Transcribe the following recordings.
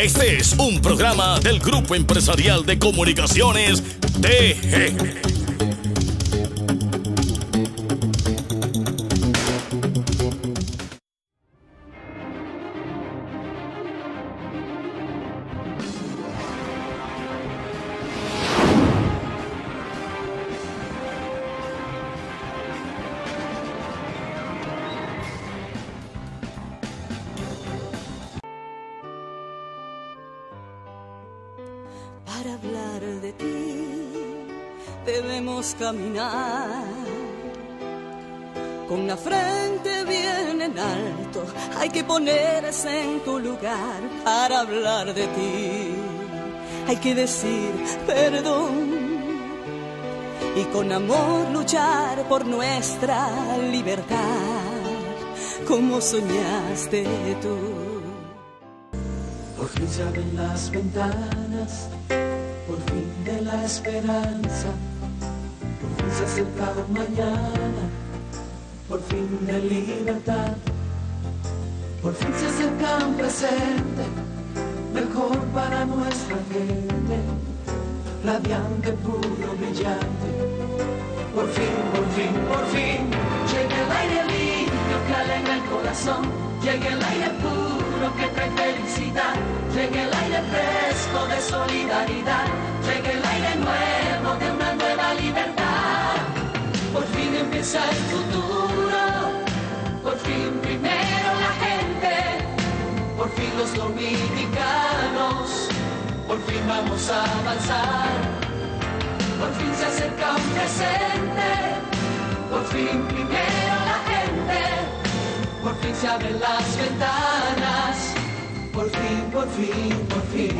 Este es un programa del Grupo Empresarial de Comunicaciones DG. Para hablar de ti debemos caminar con la frente bien en alto. Hay que ponerse en tu lugar para hablar de ti. Hay que decir perdón y con amor luchar por nuestra libertad, como soñaste tú. Por fin se abren las ventanas, por fin de la esperanza, por fin se acerca un mañana, por fin de libertad, por fin se acerca un presente, mejor para nuestra gente, radiante, puro, brillante. Por fin, por fin, por fin, llega el aire limpio que alegra el corazón, llega el aire puro que trae felicidad, llega el aire fresco de solidaridad, llega el aire nuevo de una nueva libertad. Por fin empieza el futuro, por fin primero la gente, por fin los dominicanos, por fin vamos a avanzar. Por fin se acerca un presente, por fin primero la gente, por fin se abren las ventanas, por fin, por fin, por fin.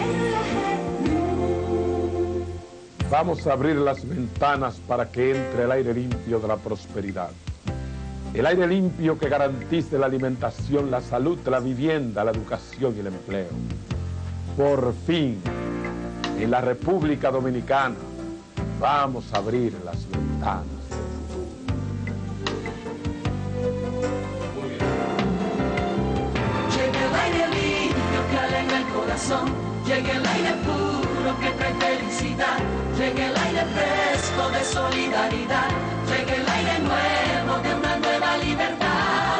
Vamos a abrir las ventanas para que entre el aire limpio de la prosperidad. El aire limpio que garantice la alimentación, la salud, la vivienda, la educación y el empleo. Por fin, en la República Dominicana, vamos a abrir las ventanas. Llega el aire limpio que alegra el corazón, llega el aire puro que trae felicidad, llega el aire fresco de solidaridad, llega el aire nuevo de una nueva libertad.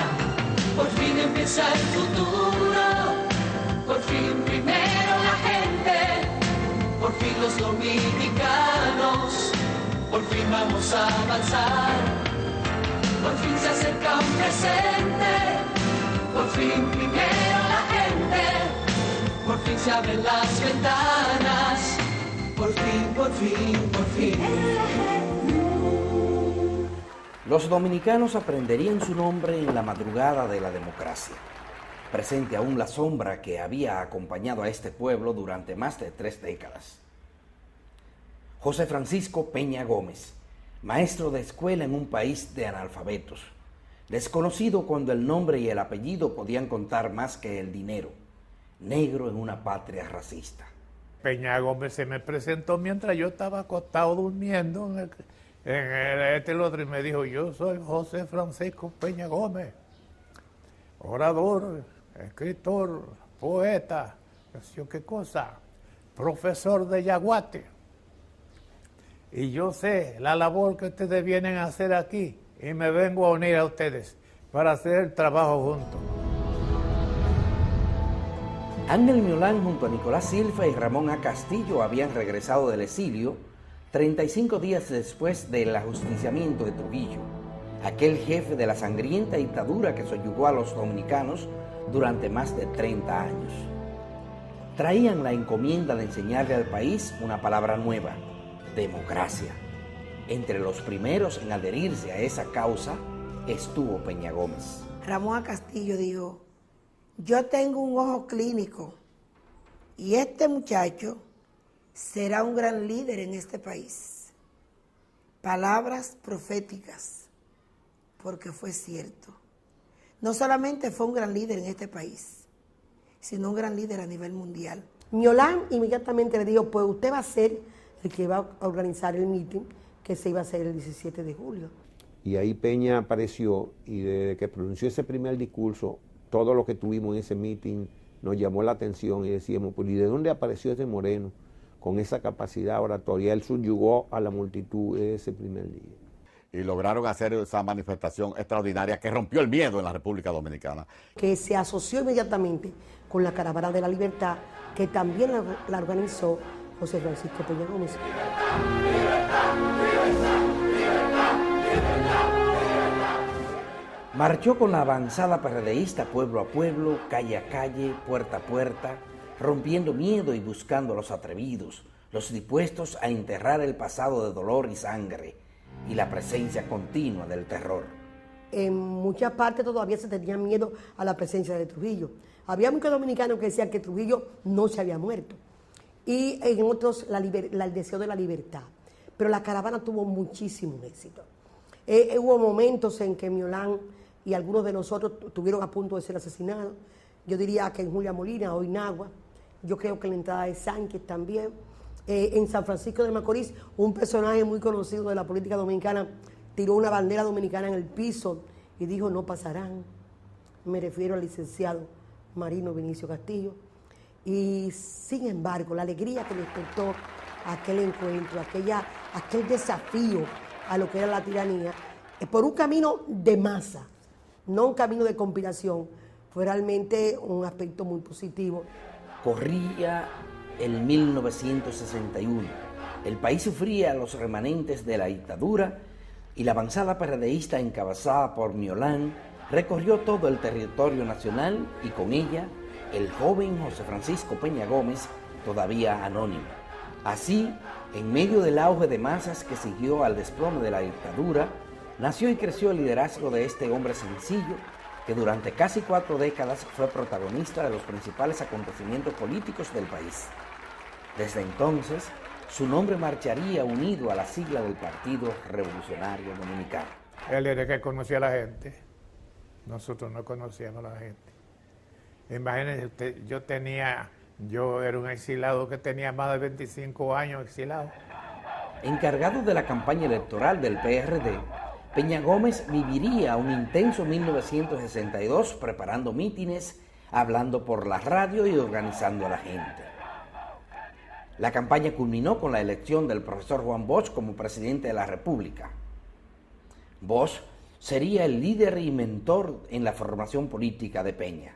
Por fin empieza el futuro, por fin primero la gente, por fin los dominicanos, por fin vamos a avanzar. Por fin se acerca un presente, por fin primero la gente, por fin se abren las ventanas, por fin, por fin, por fin. Los dominicanos aprenderían su nombre en la madrugada de la democracia, presente aún la sombra que había acompañado a este pueblo durante más de 3 décadas. José Francisco Peña Gómez, maestro de escuela en un país de analfabetos, desconocido cuando el nombre y el apellido podían contar más que el dinero, negro en una patria racista. Peña Gómez se me presentó mientras yo estaba acostado durmiendo en el otro y me dijo: yo soy José Francisco Peña Gómez, orador, escritor, poeta, no sé qué cosa, profesor de yaguate. Y yo sé la labor que ustedes vienen a hacer aquí y me vengo a unir a ustedes para hacer el trabajo juntos. Ángel Miolán junto a Nicolás Silva y Ramón A. Castillo habían regresado del exilio 35 días después del ajusticiamiento de Trujillo, aquel jefe de la sangrienta dictadura que soyugó a los dominicanos durante más de 30 años. Traían la encomienda de enseñarle al país una palabra nueva: democracia. Entre los primeros en adherirse a esa causa estuvo Peña Gómez. Ramón A. Castillo dijo: yo tengo un ojo clínico y este muchacho será un gran líder en este país. Palabras proféticas, porque fue cierto. No solamente fue un gran líder en este país, sino un gran líder a nivel mundial. Miolán inmediatamente le dijo: pues usted va a ser el que va a organizar el meeting que se iba a hacer el 17 de julio. Y ahí Peña apareció y desde que pronunció ese primer discurso, todo lo que tuvimos en ese meeting nos llamó la atención y decíamos, pues, ¿y de dónde apareció ese moreno con esa capacidad oratoria? Él subyugó a la multitud ese primer día. Y lograron hacer esa manifestación extraordinaria que rompió el miedo en la República Dominicana. Que se asoció inmediatamente con la Caravana de la Libertad, que también la organizó José Francisco Peña Gómez. Marchó con la avanzada PRDista pueblo a pueblo, calle a calle, puerta a puerta, rompiendo miedo y buscando a los atrevidos, los dispuestos a enterrar el pasado de dolor y sangre y la presencia continua del terror. En muchas partes todavía se tenía miedo a la presencia de Trujillo. Había muchos dominicanos que decían que Trujillo no se había muerto. Y en otros el deseo de la libertad. Pero la caravana tuvo muchísimo éxito. Hubo momentos en que Miolán y algunos de nosotros estuvieron a punto de ser asesinados. Yo diría que en Julia Molina, hoy Nagua. Yo creo que en la entrada de Sánchez también. En San Francisco de Macorís, un personaje muy conocido de la política dominicana tiró una bandera dominicana en el piso y dijo, no pasarán. Me refiero al licenciado Marino Vinicio Castillo. Y sin embargo, la alegría que despertó aquel encuentro, aquel desafío a lo que era la tiranía, por un camino de masa, no un camino de conspiración, fue realmente un aspecto muy positivo. Corría el 1961. El país sufría los remanentes de la dictadura y la avanzada PRDista encabezada por Miolán recorrió todo el territorio nacional y con ella el joven José Francisco Peña Gómez, todavía anónimo. Así, en medio del auge de masas que siguió al desplome de la dictadura, nació y creció el liderazgo de este hombre sencillo que durante casi 4 décadas fue protagonista de los principales acontecimientos políticos del país. Desde entonces, su nombre marcharía unido a la sigla del Partido Revolucionario Dominicano. Él era el que conocía a la gente, nosotros no conocíamos a la gente. Imagínense usted, yo era un exilado que tenía más de 25 años exilado. Encargado de la campaña electoral del PRD, Peña Gómez viviría un intenso 1962 preparando mítines, hablando por la radio y organizando a la gente. La campaña culminó con la elección del profesor Juan Bosch como presidente de la República. Bosch sería el líder y mentor en la formación política de Peña.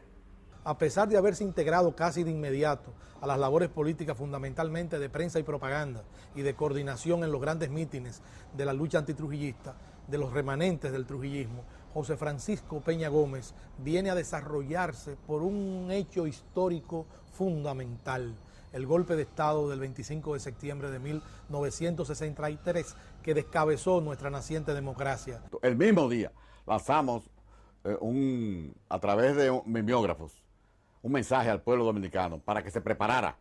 A pesar de haberse integrado casi de inmediato a las labores políticas fundamentalmente de prensa y propaganda y de coordinación en los grandes mítines de la lucha antitrujillista, de los remanentes del trujillismo, José Francisco Peña Gómez viene a desarrollarse por un hecho histórico fundamental, el golpe de Estado del 25 de septiembre de 1963 que descabezó nuestra naciente democracia. El mismo día lanzamos a través de mimeógrafos un mensaje al pueblo dominicano para que se preparara,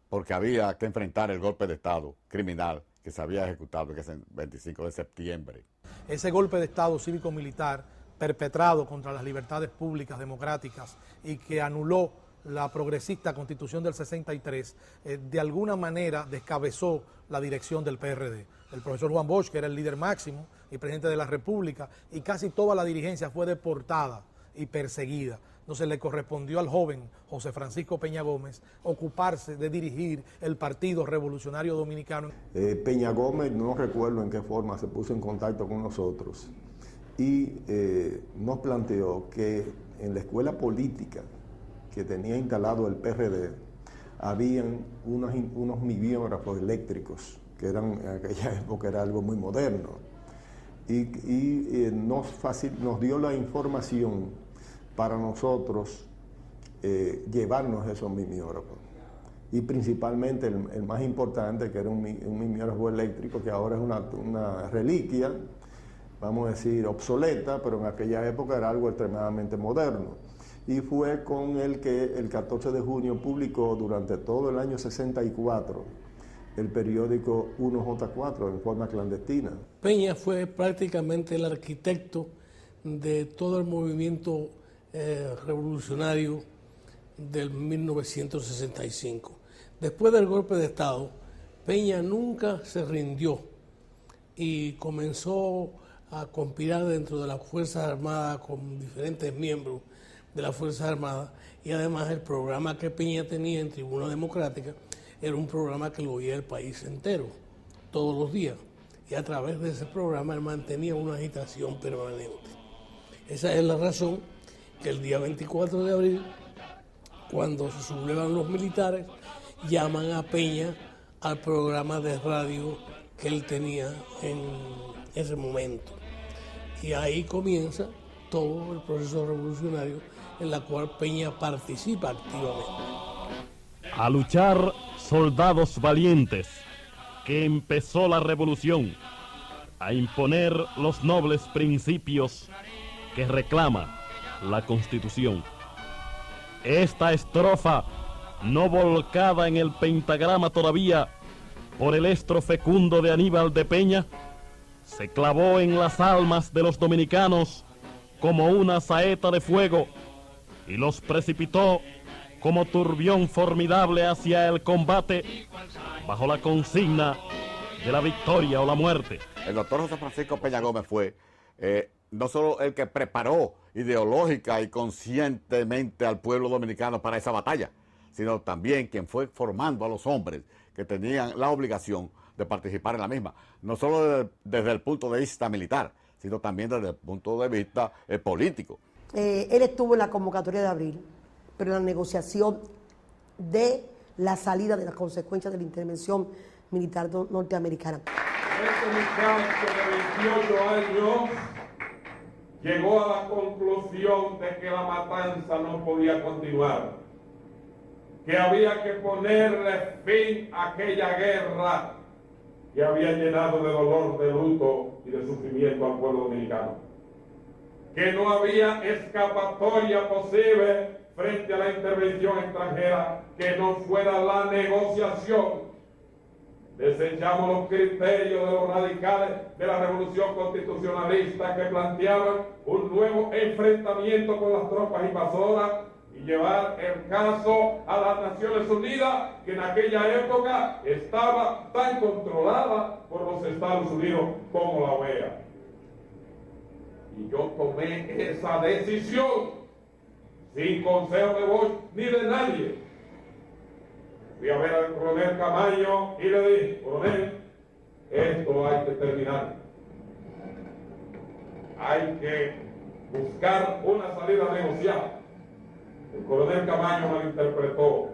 porque había que enfrentar el golpe de Estado criminal que se había ejecutado ese 25 de septiembre. Ese golpe de Estado cívico-militar perpetrado contra las libertades públicas democráticas y que anuló la progresista Constitución del 63, de alguna manera descabezó la dirección del PRD. El profesor Juan Bosch, que era el líder máximo y presidente de la República, y casi toda la dirigencia fue deportada y perseguida. Entonces le correspondió al joven José Francisco Peña Gómez ocuparse de dirigir el Partido Revolucionario Dominicano. Peña Gómez, no recuerdo en qué forma, se puso en contacto con nosotros y nos planteó que en la escuela política que tenía instalado el PRD, habían unos mimeógrafos eléctricos, que eran en aquella época era algo muy moderno, y nos dio la información para nosotros llevarnos esos mimeógrafos. Y principalmente el más importante, que era un mimeógrafo eléctrico, que ahora es una reliquia, vamos a decir, obsoleta, pero en aquella época era algo extremadamente moderno. Y fue con el que el 14 de junio publicó durante todo el año 64 el periódico 1J4 en forma clandestina. Peña fue prácticamente el arquitecto de todo el movimiento revolucionario del 1965. Después del golpe de Estado, Peña nunca se rindió y comenzó a conspirar dentro de las Fuerzas Armadas con diferentes miembros de las Fuerzas Armadas, y además el programa que Peña tenía en Tribuna Democrática era un programa que lo oía el país entero, todos los días, y a través de ese programa él mantenía una agitación permanente. Esa es la razón que el día 24 de abril, cuando se sublevan los militares, llaman a Peña al programa de radio que él tenía en ese momento. Y ahí comienza todo el proceso revolucionario en la cual Peña participa activamente. A luchar, soldados valientes, que empezó la revolución, a imponer los nobles principios que reclama la Constitución. Esta estrofa, no volcada en el pentagrama todavía por el estro fecundo de Aníbal de Peña, se clavó en las almas de los dominicanos como una saeta de fuego y los precipitó como turbión formidable hacia el combate bajo la consigna de la victoria o la muerte. El doctor José Francisco Peña Gómez fue no solo el que preparó ideológica y conscientemente al pueblo dominicano para esa batalla, sino también quien fue formando a los hombres que tenían la obligación de participar en la misma, no solo desde el punto de vista militar, sino también desde el punto de vista político. Él estuvo en la convocatoria de abril, pero en la negociación de la salida de las consecuencias de la intervención militar norteamericana. Este muchacho de 28 años llegó a la conclusión de que la matanza no podía continuar, que había que ponerle fin a aquella guerra que había llenado de dolor, de luto y de sufrimiento al pueblo dominicano, que no había escapatoria posible frente a la intervención extranjera que no fuera la negociación. Desechamos los criterios de los radicales de la revolución constitucionalista que planteaban un nuevo enfrentamiento con las tropas invasoras y llevar el caso a las Naciones Unidas, que en aquella época estaba tan controlada por los Estados Unidos como la OEA. Y yo tomé esa decisión sin consejo de Bosch ni de nadie. Fui a ver al coronel Camaño y le dije: coronel, esto hay que terminar. Hay que buscar una salida negociada. El coronel Camaño malinterpretó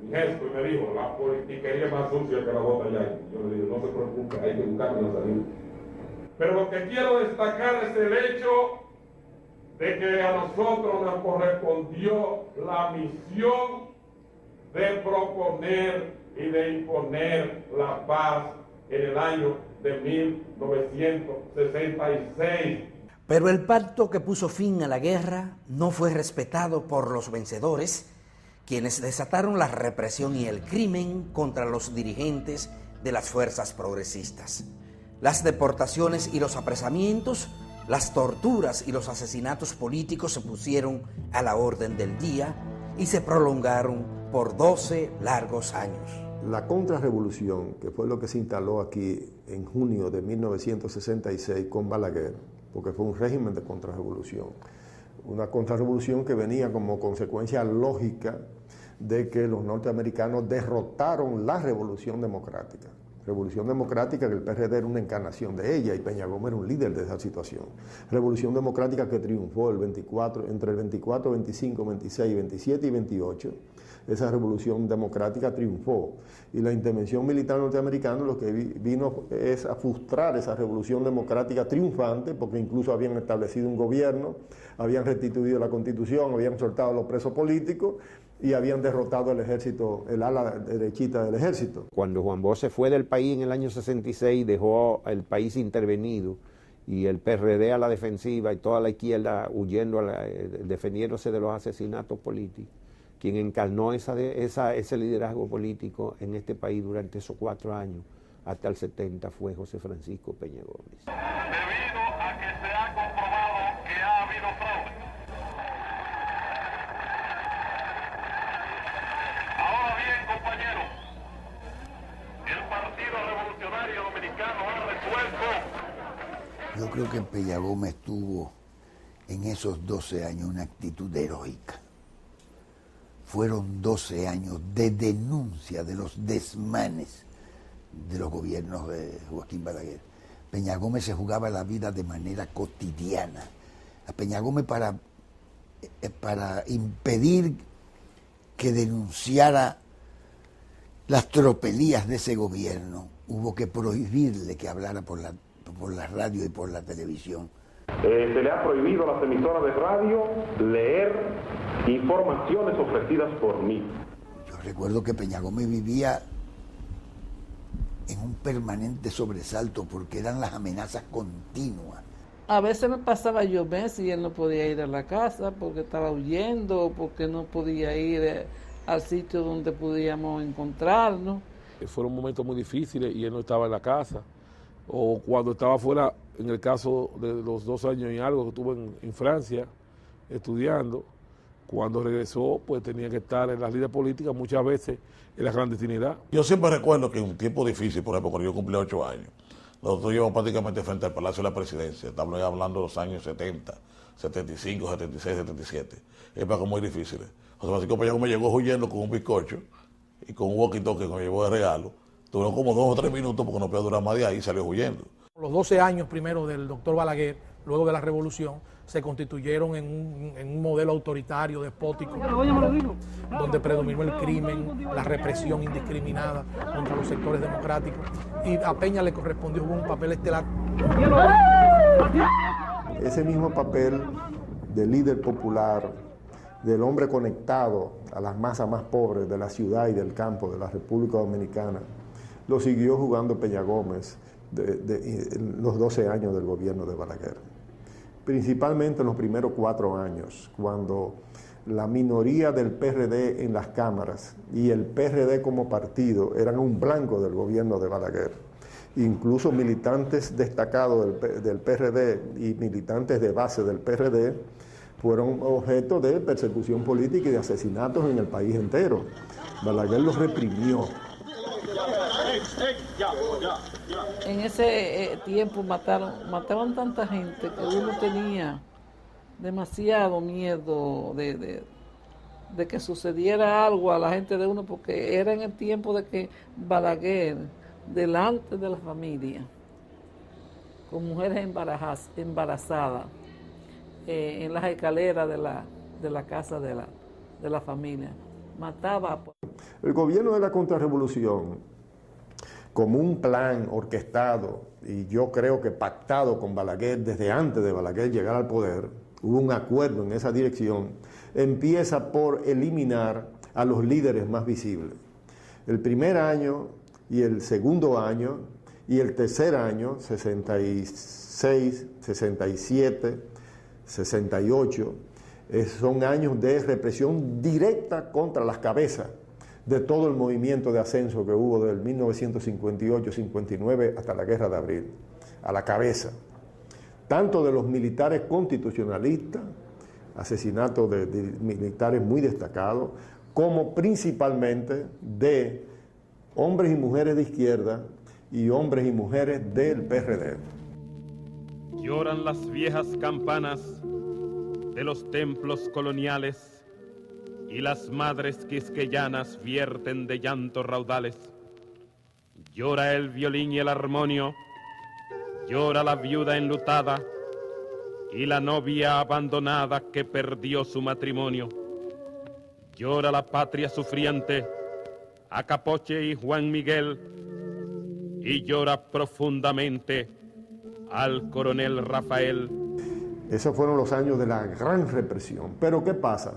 mi gesto y me dijo: la politiquería es más sucia que la bota ya. Yo le dije: no se preocupe, hay que buscar una salida. Pero lo que quiero destacar es el hecho de que a nosotros nos correspondió la misión de proponer y de imponer la paz en el año de 1966. Pero el pacto que puso fin a la guerra no fue respetado por los vencedores, quienes desataron la represión y el crimen contra los dirigentes de las fuerzas progresistas. Las deportaciones y los apresamientos, las torturas y los asesinatos políticos se pusieron a la orden del día y se prolongaron por 12 largos años. La contrarrevolución, que fue lo que se instaló aquí en junio de 1966 con Balaguer, porque fue un régimen de contrarrevolución, una contrarrevolución que venía como consecuencia lógica de que los norteamericanos derrotaron la revolución democrática. Revolución democrática que el PRD era una encarnación de ella y Peña Gómez era un líder de esa situación. Revolución democrática que triunfó entre el 24, 25, 26, 27 y 28. Esa revolución democrática triunfó y la intervención militar norteamericana lo que vino es a frustrar esa revolución democrática triunfante, porque incluso habían establecido un gobierno, habían restituido la Constitución, habían soltado a los presos políticos y habían derrotado el ejército, el ala derechita del ejército. Cuando Juan Bosch se fue del país en el año 66, dejó el país intervenido y el PRD a la defensiva y toda la izquierda huyendo, defendiéndose de los asesinatos políticos. Quien encarnó ese liderazgo político en este país durante esos 4 años, hasta el 70, fue José Francisco Peña Gómez. Debido a que se ha comprobado que ha habido fraude. Ahora bien, compañeros, el Partido Revolucionario Dominicano ha resuelto. Yo creo que Peña Gómez tuvo en esos 12 años una actitud heroica. Fueron 12 años de denuncia de los desmanes de los gobiernos de Joaquín Balaguer. Peña Gómez se jugaba la vida de manera cotidiana. A Peña Gómez para impedir que denunciara las tropelías de ese gobierno, hubo que prohibirle que hablara por la radio y por la televisión. Se le ha prohibido a las emisoras de radio leer informaciones ofrecidas por mí. Yo recuerdo que Peña Gómez vivía en un permanente sobresalto porque eran las amenazas continuas. A veces me pasaba yo meses y él no podía ir a la casa porque estaba huyendo, porque no podía ir al sitio donde podíamos encontrarnos. Fueron momentos muy difíciles y él no estaba en la casa. O cuando estaba fuera, en el caso de los 2 años y algo que estuvo en Francia estudiando, cuando regresó pues tenía que estar en las lides políticas, muchas veces en la clandestinidad. Yo siempre recuerdo que en un tiempo difícil, por ejemplo, cuando yo cumplí 8 años, nosotros llevamos prácticamente frente al Palacio de la Presidencia, estamos hablando de los años 70, 75, 76, 77, épocas muy difíciles. José Francisco Peña Gómez llegó huyendo con un bizcocho y con un walkie-talkie que me llevó de regalo. Duró como 2 o 3 minutos porque no podía durar más de ahí y salió huyendo. Los 12 años primero del doctor Balaguer, luego de la revolución, se constituyeron en un modelo autoritario, despótico, donde predominó el crimen, la represión indiscriminada contra los sectores democráticos, y a Peña le correspondió un papel estelar. Ese mismo papel de líder popular, del hombre conectado a las masas más pobres de la ciudad y del campo de la República Dominicana, lo siguió jugando Peña Gómez en los 12 años del gobierno de Balaguer. Principalmente en los primeros 4 años, cuando la minoría del PRD en las cámaras y el PRD como partido eran un blanco del gobierno de Balaguer. Incluso militantes destacados del PRD y militantes de base del PRD fueron objeto de persecución política y de asesinatos en el país entero. Balaguer los reprimió. En ese tiempo mataban tanta gente que uno tenía demasiado miedo de que sucediera algo a la gente de uno, porque era en el tiempo de que Balaguer, delante de la familia, con mujeres embarazadas, en las escaleras de la casa de la familia, mataba. El gobierno de la contrarrevolución, como un plan orquestado, y yo creo que pactado con Balaguer desde antes de Balaguer llegar al poder, hubo un acuerdo en esa dirección, empieza por eliminar a los líderes más visibles. El primer año y el segundo año y el tercer año, 66, 67, 68, son años de represión directa contra las cabezas de todo el movimiento de ascenso que hubo del 1958-59 hasta la Guerra de Abril, a la cabeza, tanto de los militares constitucionalistas, asesinatos de militares muy destacados, como principalmente de hombres y mujeres de izquierda y hombres y mujeres del PRD. Lloran las viejas campanas de los templos coloniales y las madres quisqueyanas vierten de llanto raudales. Llora el violín y el armonio, llora la viuda enlutada y la novia abandonada que perdió su matrimonio. Llora la patria sufriente, a Capoche y Juan Miguel, y llora profundamente al coronel Rafael. Esos fueron los años de la gran represión. Pero ¿qué pasa?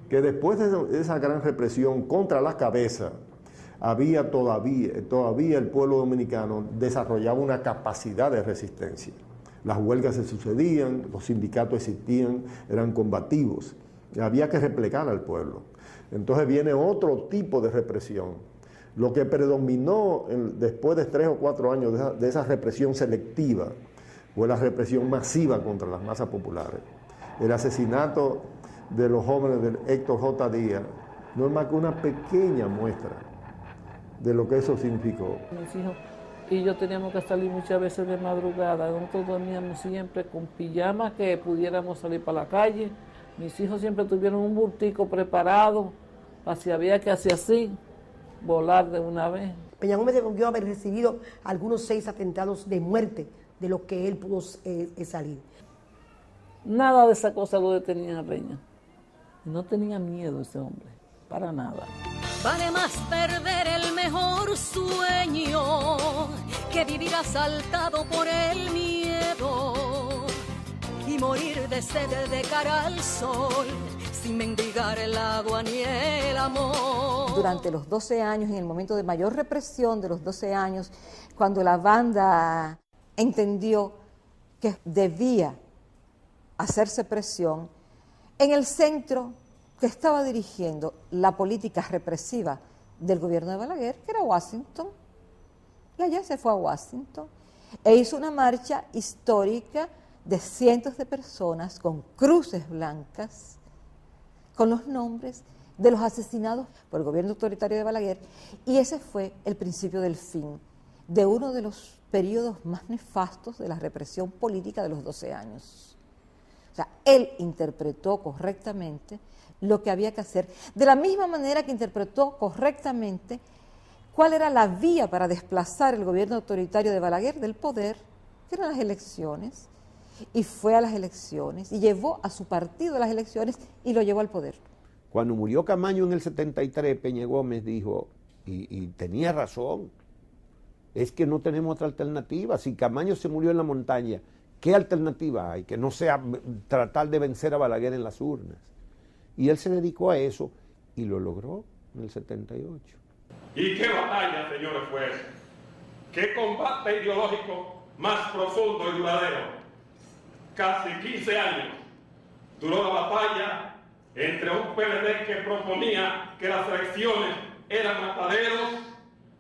Que después de esa gran represión contra las cabezas, había todavía el pueblo dominicano desarrollaba una capacidad de resistencia. Las huelgas se sucedían, los sindicatos existían, eran combativos, y había que replegar al pueblo. Entonces viene otro tipo de represión. Lo que predominó después de 3 o 4 años de esa represión selectiva fue la represión masiva contra las masas populares. El asesinato de los jóvenes de Héctor J. Díaz no es más que una pequeña muestra de lo que eso significó. Mis hijos y yo teníamos que salir muchas veces de madrugada. Nosotros dormíamos siempre con pijamas que pudiéramos salir para la calle. Mis hijos siempre tuvieron un bultico preparado para si había que hacer así, volar de una vez. Peña Gómez debió haber recibido algunos 6 atentados de muerte de los que él pudo salir. Nada de esa cosa lo detenía a Peña. No tenía miedo ese hombre, para nada. Vale más perder el mejor sueño que vivir asaltado por el miedo y morir de sed de cara al sol sin mendigar el agua ni el amor. Durante los 12 años, en el momento de mayor represión de los 12 años, cuando la banda entendió que debía hacerse presión, en el centro que estaba dirigiendo la política represiva del gobierno de Balaguer, que era Washington, y allá se fue a Washington e hizo una marcha histórica de cientos de personas con cruces blancas, con los nombres de los asesinados por el gobierno autoritario de Balaguer, y ese fue el principio del fin de uno de los periodos más nefastos de la represión política de los 12 años. O sea, él interpretó correctamente lo que había que hacer, de la misma manera que interpretó correctamente cuál era la vía para desplazar el gobierno autoritario de Balaguer del poder, que eran las elecciones, y fue a las elecciones, y llevó a su partido a las elecciones, y lo llevó al poder. Cuando murió Camaño en el 73, Peña Gómez dijo, y tenía razón, es que no tenemos otra alternativa. Si Camaño se murió en la montaña, ¿qué alternativa hay? Que no sea tratar de vencer a Balaguer en las urnas. Y él se dedicó a eso y lo logró en el 78. ¿Y qué batalla, señores jueces? ¿Qué combate ideológico más profundo y duradero? Casi 15 años duró la batalla entre un PLD que proponía que las elecciones eran mataderos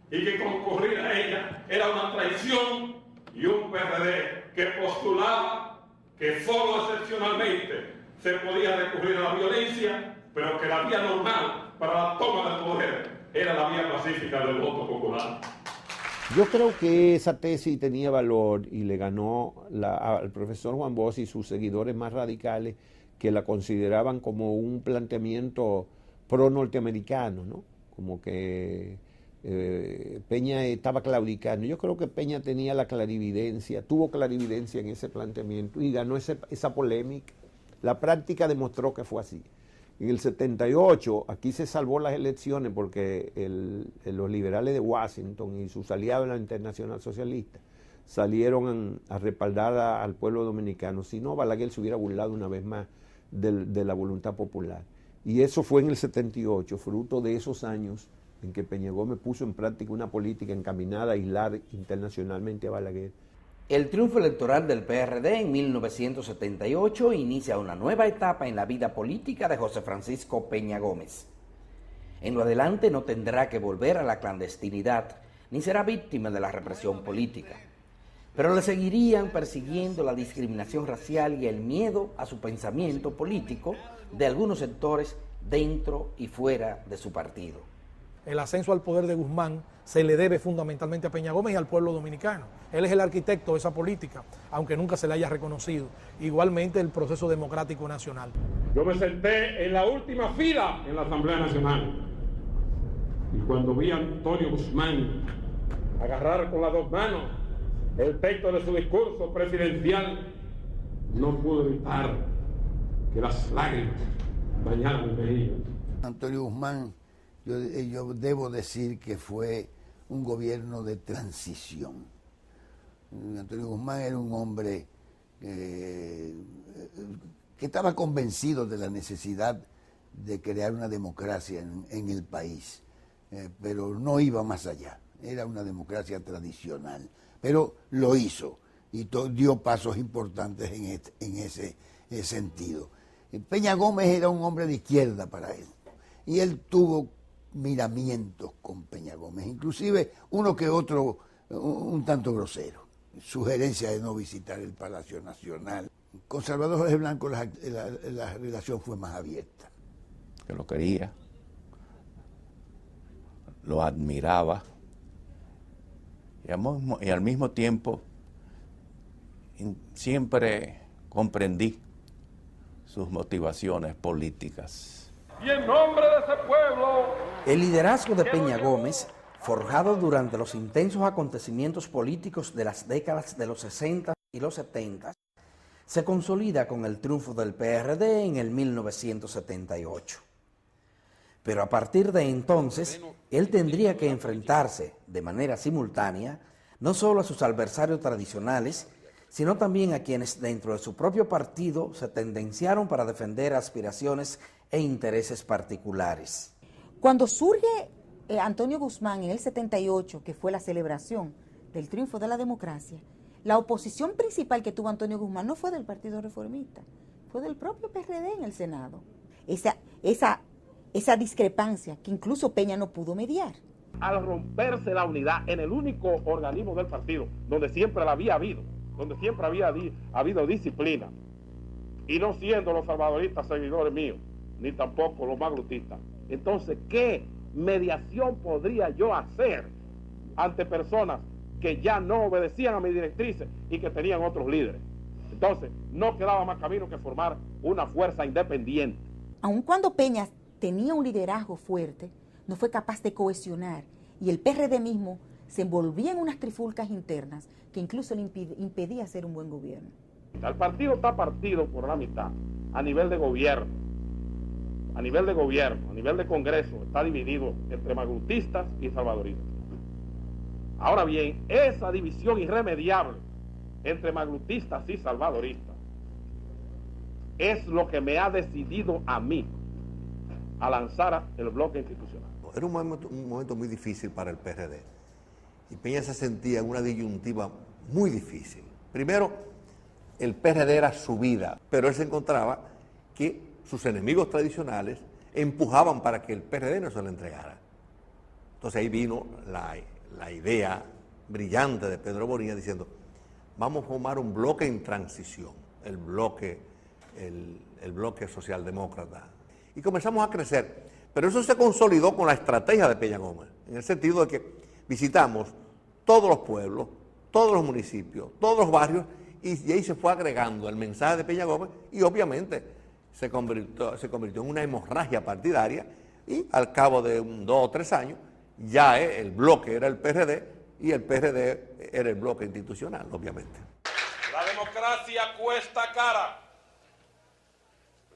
y que concurrir a ellas era una traición, y un PRD que postulaba que solo excepcionalmente se podía recurrir a la violencia, pero que la vía normal para la toma del poder era la vía pacífica del voto popular. Yo creo que esa tesis tenía valor y le ganó al profesor Juan Bosch y sus seguidores más radicales, que la consideraban como un planteamiento pro-norteamericano, ¿no? Como que Peña estaba claudicando. Yo creo que Peña tenía la clarividencia, tuvo clarividencia en ese planteamiento y ganó esa polémica. La práctica demostró que fue así. En el 78, aquí se salvó las elecciones porque los liberales de Washington y sus aliados en la Internacional Socialista salieron a respaldar al pueblo dominicano. Si no, Balaguer se hubiera burlado una vez más de la voluntad popular. Y eso fue en el 78, fruto de esos años en que Peña Gómez puso en práctica una política encaminada a aislar internacionalmente a Balaguer. El triunfo electoral del PRD en 1978 inicia una nueva etapa en la vida política de José Francisco Peña Gómez. En lo adelante no tendrá que volver a la clandestinidad, ni será víctima de la represión política. Pero le seguirían persiguiendo la discriminación racial y el miedo a su pensamiento político de algunos sectores dentro y fuera de su partido. El ascenso al poder de Guzmán se le debe fundamentalmente a Peña Gómez y al pueblo dominicano. Él es el arquitecto de esa política, aunque nunca se le haya reconocido. Igualmente el proceso democrático nacional. Yo me senté en la última fila en la Asamblea Nacional, y cuando vi a Antonio Guzmán agarrar con las dos manos el texto de su discurso presidencial, no pude evitar que las lágrimas bañaran mi mejilla. Antonio Guzmán, yo debo decir que fue un gobierno de transición. Antonio Guzmán era un hombre que estaba convencido de la necesidad de crear una democracia en el país, pero no iba más allá. Era una democracia tradicional, pero lo hizo y dio pasos importantes en ese sentido. Peña Gómez era un hombre de izquierda para él, y él tuvo miramientos con Peña Gómez, inclusive uno que otro un tanto grosero. Sugerencia de no visitar el Palacio Nacional. Con Salvador Jorge Blanco la relación fue más abierta. Yo lo quería, lo admiraba y al mismo tiempo siempre comprendí sus motivaciones políticas. Y en nombre de ese pueblo... El liderazgo de Peña Gómez, forjado durante los intensos acontecimientos políticos de las décadas de los 60 y los 70, se consolida con el triunfo del PRD en el 1978. Pero a partir de entonces, él tendría que enfrentarse de manera simultánea no solo a sus adversarios tradicionales, sino también a quienes dentro de su propio partido se tendenciaron para defender aspiraciones e intereses particulares. Cuando surge Antonio Guzmán en el 78, que fue la celebración del triunfo de la democracia, la oposición principal que tuvo Antonio Guzmán no fue del Partido Reformista, fue del propio PRD en el Senado. Esa discrepancia que incluso Peña no pudo mediar. Al romperse la unidad en el único organismo del partido donde siempre la había habido, donde siempre había habido disciplina, y no siendo los salvadoristas seguidores míos, ni tampoco los maglutistas, entonces, ¿qué mediación podría yo hacer ante personas que ya no obedecían a mis directrices y que tenían otros líderes? Entonces, no quedaba más camino que formar una fuerza independiente. Aun cuando Peña tenía un liderazgo fuerte, no fue capaz de cohesionar, y el PRD mismo se envolvía en unas trifulcas internas que incluso le impedía hacer un buen gobierno. El partido está partido por la mitad a nivel de gobierno, a nivel de Congreso, está dividido entre maglutistas y salvadoristas. Ahora bien, esa división irremediable entre maglutistas y salvadoristas es lo que me ha decidido a mí a lanzar el bloque institucional. Era un momento muy difícil para el PRD. Y Peña se sentía en una disyuntiva muy difícil. Primero, el PRD era su vida, pero él se encontraba que sus enemigos tradicionales empujaban para que el PRD no se le entregara. Entonces ahí vino la idea brillante de Pedro Bonilla diciendo, vamos a formar un bloque en transición, el bloque socialdemócrata. Y comenzamos a crecer, pero eso se consolidó con la estrategia de Peña Gómez, en el sentido de que visitamos todos los pueblos, todos los municipios, todos los barrios, y ahí se fue agregando el mensaje de Peña Gómez, y obviamente se convirtió en una hemorragia partidaria, y al cabo de 2 o 3 años, ya el bloque era el PRD, y el PRD era el bloque institucional, obviamente. La democracia cuesta cara.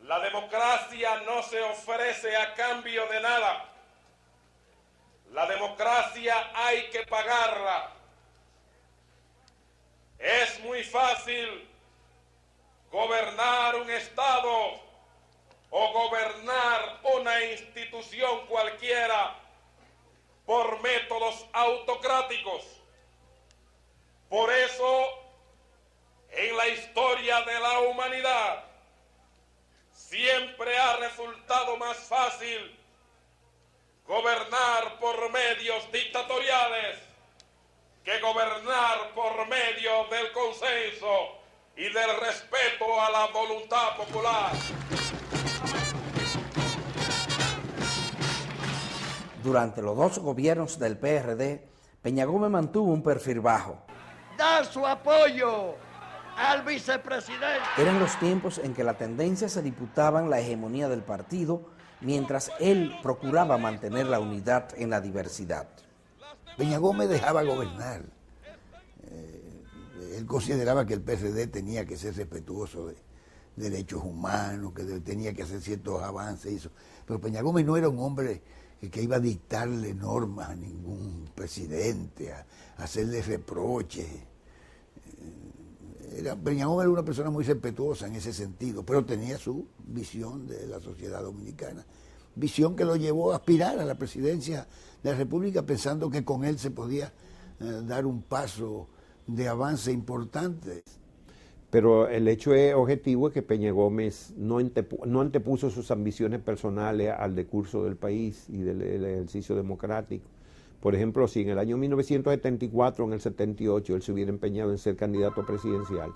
La democracia no se ofrece a cambio de nada. La democracia hay que pagarla. Es muy fácil gobernar un Estado o gobernar una institución cualquiera por métodos autocráticos. Por eso, en la historia de la humanidad, siempre ha resultado más fácil gobernar por medios dictatoriales que gobernar por medio del consenso y del respeto a la voluntad popular. Durante los 2 gobiernos del PRD, Peña Gómez mantuvo un perfil bajo. Dar su apoyo al vicepresidente. Eran los tiempos en que la tendencia se disputaban la hegemonía del partido, mientras él procuraba mantener la unidad en la diversidad. Peña Gómez dejaba gobernar. Él consideraba que el PRD tenía que ser respetuoso de derechos humanos, que tenía que hacer ciertos avances y eso. Pero Peña Gómez no era un hombre que iba a dictarle normas a ningún presidente, a hacerle reproches. Peña Gómez era una persona muy respetuosa en ese sentido, pero tenía su visión de la sociedad dominicana, visión que lo llevó a aspirar a la presidencia de la República pensando que con él se podía dar un paso de avance importante. Pero el hecho objetivo es que Peña Gómez no antepuso sus ambiciones personales al decurso del país y del ejercicio democrático. Por ejemplo, si en el año 1974, en el 78, él se hubiera empeñado en ser candidato presidencial,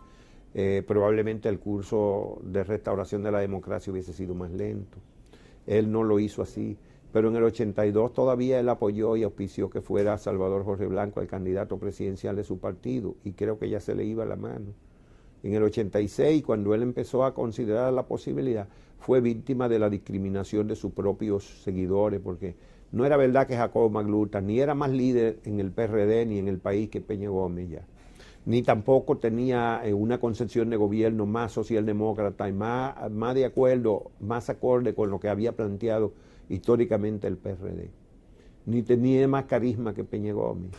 probablemente el curso de restauración de la democracia hubiese sido más lento. Él no lo hizo así. pero en el 82 todavía él apoyó y auspició que fuera Salvador Jorge Blanco el candidato presidencial de su partido, y creo que ya se le iba la mano. En el 86, cuando él empezó a considerar la posibilidad, fue víctima de la discriminación de sus propios seguidores, porque no era verdad que Jacobo Magluta ni era más líder en el PRD ni en el país que Peña Gómez ya, ni tampoco tenía una concepción de gobierno más socialdemócrata y más de acuerdo, más acorde con lo que había planteado históricamente el PRD, ni tenía más carisma que Peña Gómez.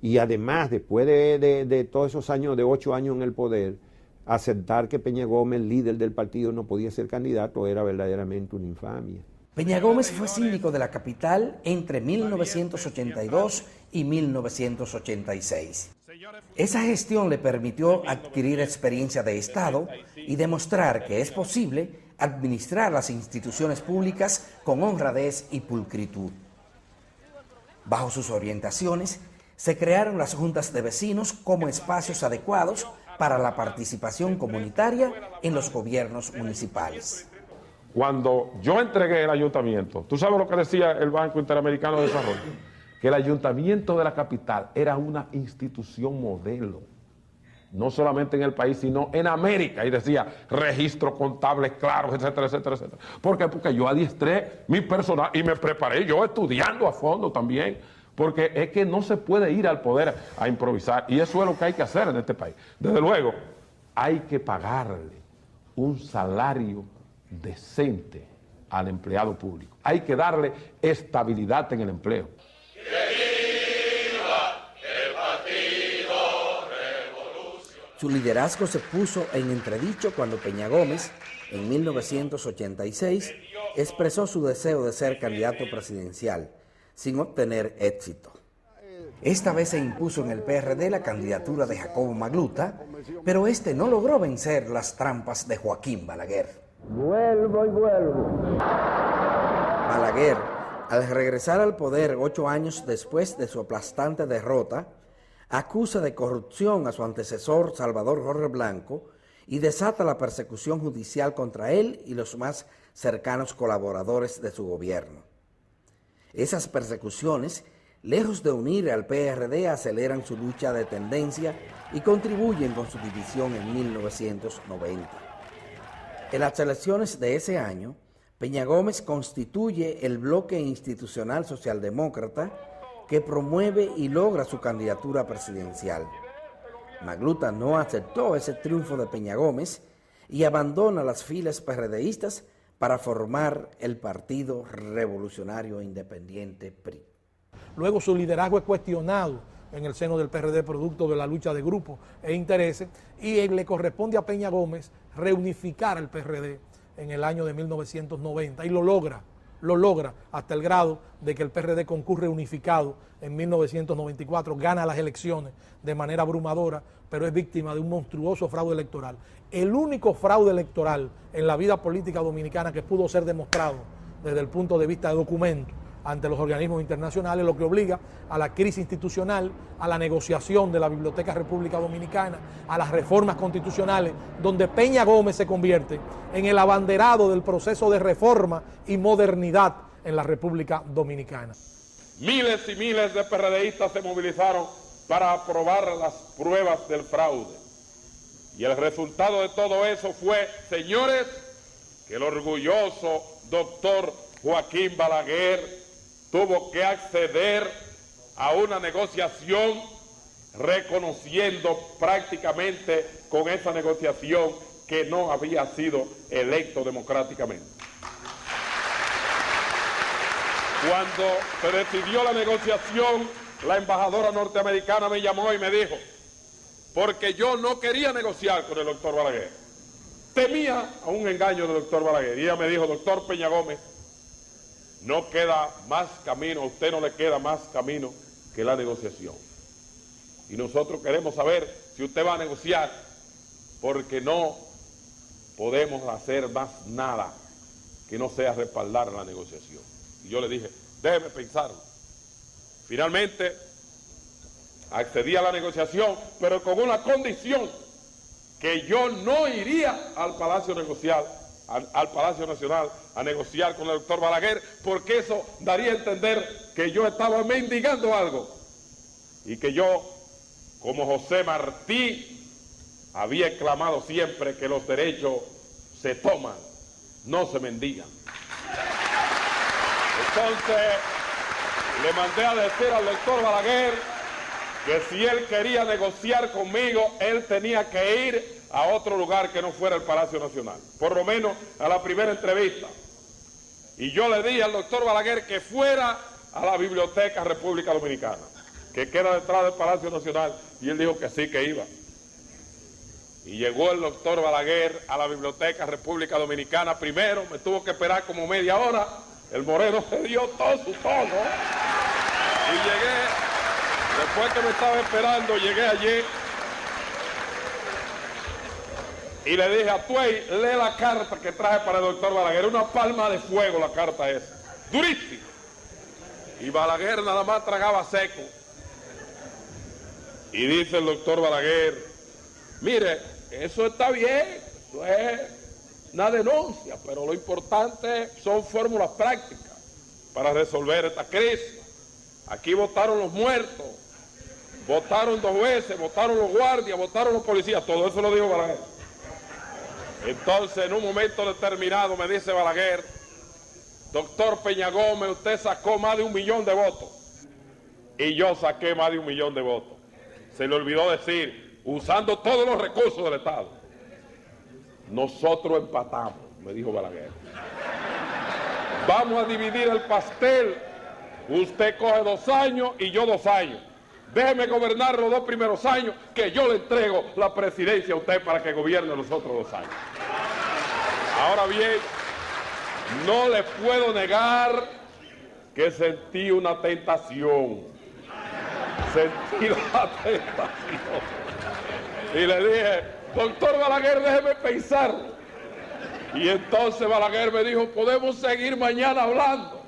Y además, después de todos esos años, de 8 años en el poder, aceptar que Peña Gómez, líder del partido, no podía ser candidato era verdaderamente una infamia. Peña Gómez fue síndico de la capital entre 1982 y 1986. Esa gestión le permitió adquirir experiencia de Estado y demostrar que es posible administrar las instituciones públicas con honradez y pulcritud. Bajo sus orientaciones, se crearon las juntas de vecinos como espacios adecuados para la participación comunitaria en los gobiernos municipales. Cuando yo entregué el ayuntamiento, ¿tú sabes lo que decía el Banco Interamericano de Desarrollo? Que el ayuntamiento de la capital era una institución modelo, no solamente en el país, sino en América, y decía registros contables claros, etcétera, etcétera, etcétera. ¿Por qué? Porque yo adiestré mi personal y me preparé yo estudiando a fondo también, porque es que no se puede ir al poder a improvisar, y eso es lo que hay que hacer en este país. Desde luego, hay que pagarle un salario decente al empleado público. Hay que darle estabilidad en el empleo. Su liderazgo se puso en entredicho cuando Peña Gómez, en 1986, expresó su deseo de ser candidato presidencial, sin obtener éxito. Esta vez se impuso en el PRD la candidatura de Jacobo Magluta, pero este no logró vencer las trampas de Joaquín Balaguer. Vuelvo y vuelvo. Balaguer, al regresar al poder 8 años después de su aplastante derrota, acusa de corrupción a su antecesor Salvador Jorge Blanco y desata la persecución judicial contra él y los más cercanos colaboradores de su gobierno. Esas persecuciones, lejos de unir al PRD, aceleran su lucha de tendencia y contribuyen con su división en 1990. En las elecciones de ese año, Peña Gómez constituye el bloque institucional socialdemócrata que promueve y logra su candidatura presidencial. Magluta no aceptó ese triunfo de Peña Gómez y abandona las filas PRDistas para formar el Partido Revolucionario Independiente PRI. Luego su liderazgo es cuestionado en el seno del PRD producto de la lucha de grupos e intereses, y le corresponde a Peña Gómez reunificar al PRD en el año de 1990 y lo logra hasta el grado de que el PRD concurre unificado en 1994, gana las elecciones de manera abrumadora, pero es víctima de un monstruoso fraude electoral. El único fraude electoral en la vida política dominicana que pudo ser demostrado desde el punto de vista de documentos ante los organismos internacionales, lo que obliga a la crisis institucional, a la negociación de la Biblioteca República Dominicana, a las reformas constitucionales, donde Peña Gómez se convierte en el abanderado del proceso de reforma y modernidad en la República Dominicana. Miles y miles de PRDistas se movilizaron para aprobar las pruebas del fraude. Y el resultado de todo eso fue, señores, que el orgulloso doctor Joaquín Balaguer tuvo que acceder a una negociación reconociendo prácticamente con esa negociación que no había sido electo democráticamente. Cuando se decidió la negociación, la embajadora norteamericana me llamó y me dijo, porque yo no quería negociar con el doctor Balaguer, temía a un engaño del doctor Balaguer, y ella me dijo, doctor Peña Gómez, no queda más camino, a usted no le queda más camino que la negociación. Y nosotros queremos saber si usted va a negociar, porque no podemos hacer más nada que no sea respaldar la negociación. Y yo le dije, déjeme pensarlo. Finalmente, accedí a la negociación, pero con una condición, que yo no iría al Palacio a negociar, al Palacio Nacional a negociar con el doctor Balaguer, porque eso daría a entender que yo estaba mendigando algo y que yo, como José Martí, había clamado siempre que los derechos se toman, no se mendigan. Entonces le mandé a decir al doctor Balaguer que si él quería negociar conmigo, él tenía que ir a otro lugar que no fuera el Palacio Nacional, por lo menos a la primera entrevista. Y yo le dije al doctor Balaguer que fuera a la Biblioteca República Dominicana, que queda detrás del Palacio Nacional, y él dijo que sí, que iba. Y llegó el doctor Balaguer a la Biblioteca República Dominicana primero, me tuvo que esperar como media hora, el moreno se dio todo su tono, y llegué, después que me estaba esperando, llegué allí, y le dije a Tuey, lee la carta que traje para el doctor Balaguer, una palma de fuego la carta esa, durísima. Y Balaguer nada más tragaba seco. Y dice el doctor Balaguer, mire, eso está bien, eso es una denuncia, pero lo importante son fórmulas prácticas para resolver esta crisis. Aquí votaron los muertos, votaron 2 veces, votaron los guardias, votaron los policías, todo eso lo dijo Balaguer. Entonces, en un momento determinado, me dice Balaguer, doctor Peña Gómez, usted sacó más de 1 millón de votos. Y yo saqué más de 1 millón de votos. Se le olvidó decir, usando todos los recursos del Estado. Nosotros empatamos, me dijo Balaguer. Vamos a dividir el pastel. Usted coge 2 años y yo 2 años. Déjeme gobernar los 2 primeros años, que yo le entrego la presidencia a usted para que gobierne los otros 2 años. Ahora bien, no le puedo negar que sentí una tentación. Sentí la tentación. Y le dije, doctor Balaguer, déjeme pensarlo. Y entonces Balaguer me dijo, podemos seguir mañana hablando.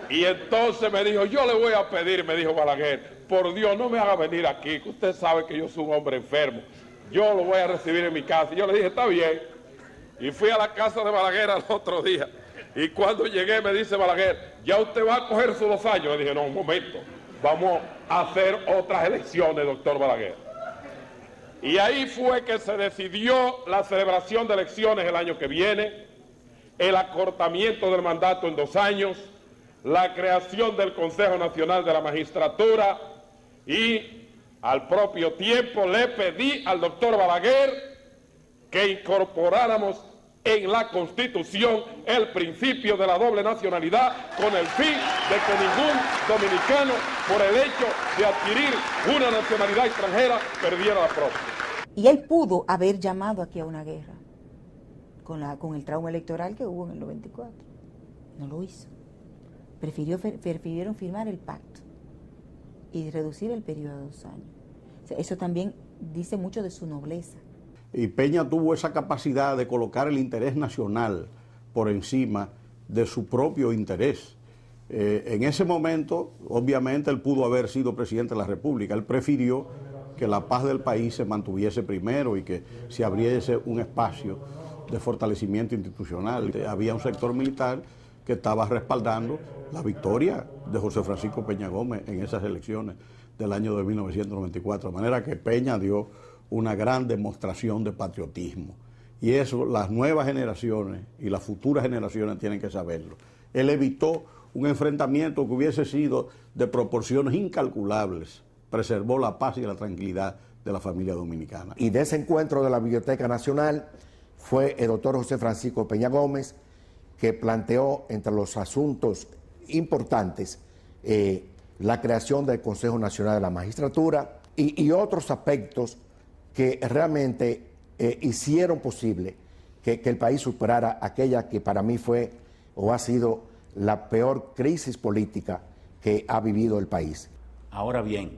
Y entonces me dijo, yo le voy a pedir, me dijo Balaguer, por Dios, no me haga venir aquí, que usted sabe que yo soy un hombre enfermo. Yo lo voy a recibir en mi casa. Y yo le dije, está bien. Y fui a la casa de Balaguer al otro día. Y cuando llegué me dice Balaguer, ¿ya usted va a coger sus 2 años? Le dije, no, un momento, vamos a hacer otras elecciones, doctor Balaguer. Y ahí fue que se decidió la celebración de elecciones el año que viene, el acortamiento del mandato en 2 años, la creación del Consejo Nacional de la Magistratura, y al propio tiempo le pedí al doctor Balaguer que incorporáramos en la Constitución el principio de la doble nacionalidad, con el fin de que ningún dominicano, por el hecho de adquirir una nacionalidad extranjera, perdiera la propia. Y él pudo haber llamado aquí a una guerra con el trauma electoral que hubo en el 94. No lo hizo. Prefirieron firmar el pacto y reducir el periodo a 2 años. O sea, eso también dice mucho de su nobleza. Y Peña tuvo esa capacidad de colocar el interés nacional por encima de su propio interés. En ese momento, obviamente, él pudo haber sido presidente de la República. Él prefirió que la paz del país se mantuviese primero y que se abriese un espacio de fortalecimiento institucional. Había un sector militar que estaba respaldando la victoria de José Francisco Peña Gómez en esas elecciones del año de 1994. De manera que Peña dio una gran demostración de patriotismo. Y eso las nuevas generaciones y las futuras generaciones tienen que saberlo. Él evitó un enfrentamiento que hubiese sido de proporciones incalculables. Preservó la paz y la tranquilidad de la familia dominicana. Y de ese encuentro de la Biblioteca Nacional fue el doctor José Francisco Peña Gómez, que planteó entre los asuntos importantes la creación del Consejo Nacional de la Magistratura y otros aspectos que realmente hicieron posible que el país superara aquella que para mí fue o ha sido la peor crisis política que ha vivido el país. Ahora bien,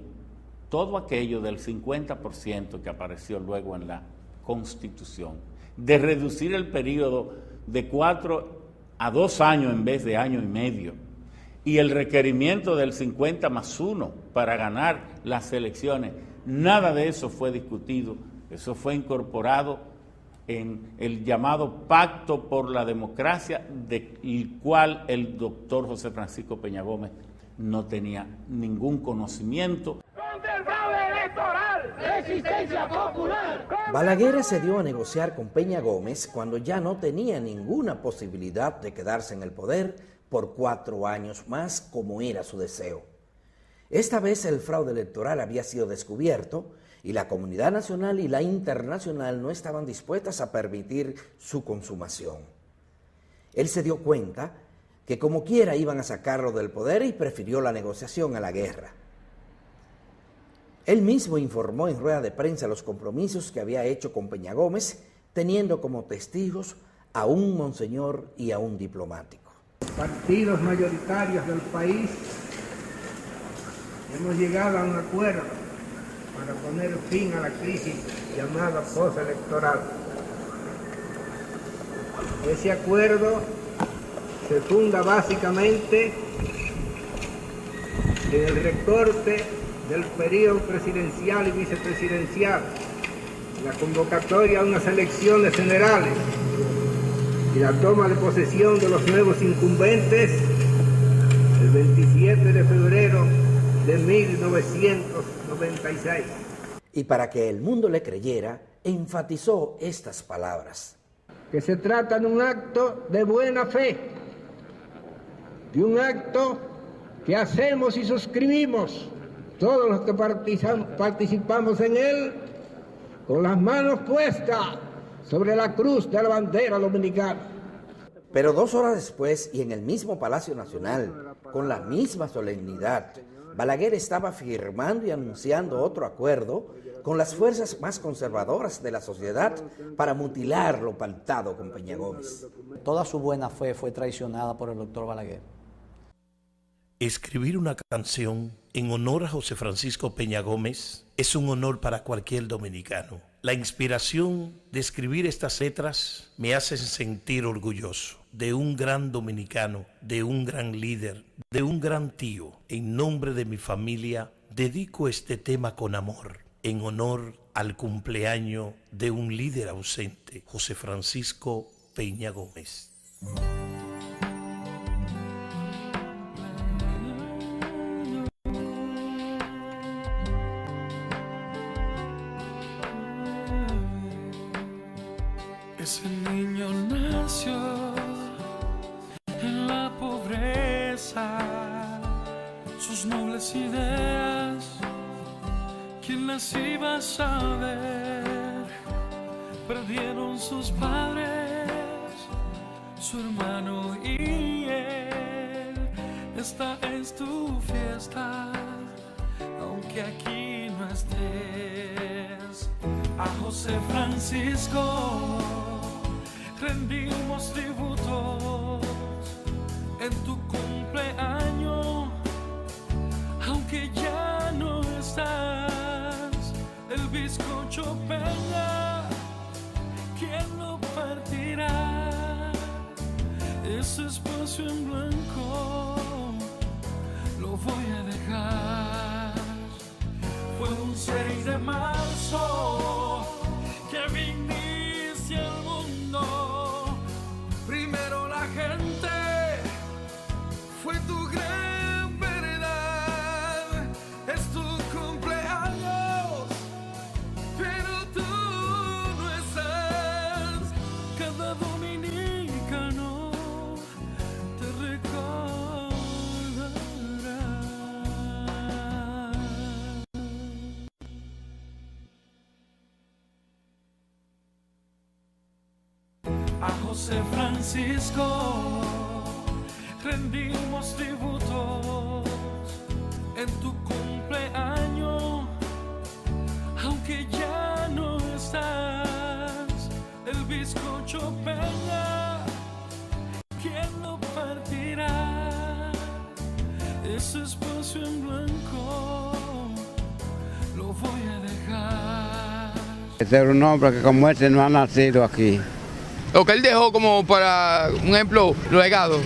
todo aquello del 50% que apareció luego en la Constitución, de reducir el periodo de 4 a 2 años en vez de 1 año y medio, y el requerimiento del 50+1 para ganar las elecciones, nada de eso fue discutido, eso fue incorporado en el llamado Pacto por la Democracia, del cual el doctor José Francisco Peña Gómez no tenía ningún conocimiento. ¡Contra el fraude electoral! ¡Resistencia popular! Balaguer accedió a negociar con Peña Gómez cuando ya no tenía ninguna posibilidad de quedarse en el poder por 4 años más, como era su deseo. Esta vez el fraude electoral había sido descubierto y la comunidad nacional y la internacional no estaban dispuestas a permitir su consumación. Él se dio cuenta que como quiera iban a sacarlo del poder y prefirió la negociación a la guerra. Él mismo informó en rueda de prensa los compromisos que había hecho con Peña Gómez, teniendo como testigos a un monseñor y a un diplomático. Partidos mayoritarios del país hemos llegado a un acuerdo para poner fin a la crisis llamada postelectoral. Ese acuerdo se funda básicamente en el recorte del periodo presidencial y vicepresidencial, la convocatoria a unas elecciones generales y la toma de posesión de los nuevos incumbentes el 27 de febrero de 1996. Y para que el mundo le creyera, enfatizó estas palabras. Que se trata de un acto de buena fe, de un acto que hacemos y suscribimos todos los que participamos en él, con las manos puestas sobre la cruz de la bandera dominicana. Pero 2 horas después, y en el mismo Palacio Nacional, con la misma solemnidad, Balaguer estaba firmando y anunciando otro acuerdo con las fuerzas más conservadoras de la sociedad para mutilar lo pactado con Peña Gómez. Toda su buena fe fue traicionada por el doctor Balaguer. Escribir una canción en honor a José Francisco Peña Gómez es un honor para cualquier dominicano. La inspiración de escribir estas letras me hace sentir orgulloso de un gran dominicano, de un gran líder, de un gran tío. En nombre de mi familia, dedico este tema con amor, en honor al cumpleaños de un líder ausente, José Francisco Peña Gómez. Ese niño nació en la pobreza, sus nobles ideas, ¿quién las iba a saber? Perdieron sus padres, su hermano y él. Esta es tu fiesta, aunque aquí no estés. A José Francisco rendimos tributos en tu cumpleaños, aunque ya no estás. El bizcocho Peña, ¿quién lo partirá? Ese espacio en blanco lo voy a dejar. Fue un 6 de marzo que viniste al mundo. Primero la gente fue tu gran verdad. Es tu cumpleaños, pero tú no estás. Cada dominicano te recordará. A José Francisco rendimos tributos en tu cumpleaños, aunque ya no estás. El bizcocho Peña, ¿quién lo partirá? Ese espacio en blanco lo voy a dejar. Ser un hombre que como este no ha nacido aquí. Lo que él dejó como para, un ejemplo, legado,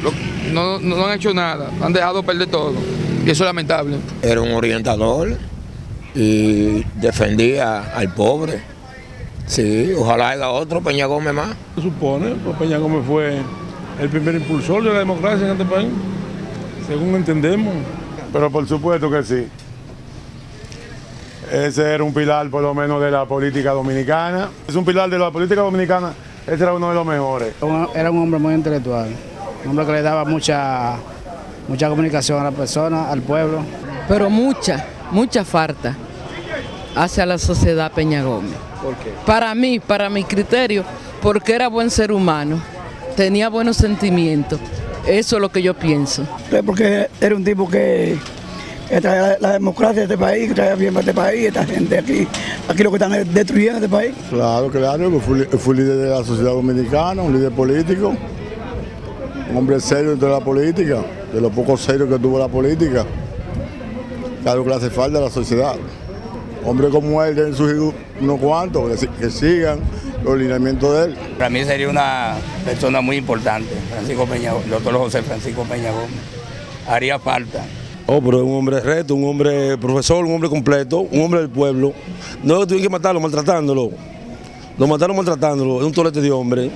no han hecho nada, han dejado perder todo, y eso es lamentable. Era un orientador y defendía al pobre, Sí, ojalá haya otro Peña Gómez más. Se supone, pues Peña Gómez fue el primer impulsor de la democracia en este país, según entendemos. Pero por supuesto que sí. Ese era un pilar por lo menos de la política dominicana. Es un pilar de la política dominicana, ese era uno de los mejores. Era un hombre muy intelectual, un hombre que le daba mucha comunicación a la persona, al pueblo. Pero mucha falta hacia la sociedad Peña Gómez. ¿Por qué? Para mí, para mi criterio, porque era buen ser humano, tenía buenos sentimientos. Eso es lo que yo pienso. Porque era un tipo que traía la democracia de este país, que traía bien para este país, esta gente aquí lo que están destruyendo este país. Claro, fue líder de la sociedad dominicana, un líder político, un hombre serio dentro de la política, de lo poco serio que tuvo la política. Claro que le hace falta a la sociedad. Hombres como él deben surgir unos cuantos que sigan los lineamientos de él. Para mí sería una persona muy importante, el doctor José Francisco Peña Gómez. Haría falta. Oh, pero es un hombre recto, un hombre profesor, un hombre completo, un hombre del pueblo. No tuvieron que matarlo maltratándolo. Lo mataron maltratándolo, es un tolete de hombre.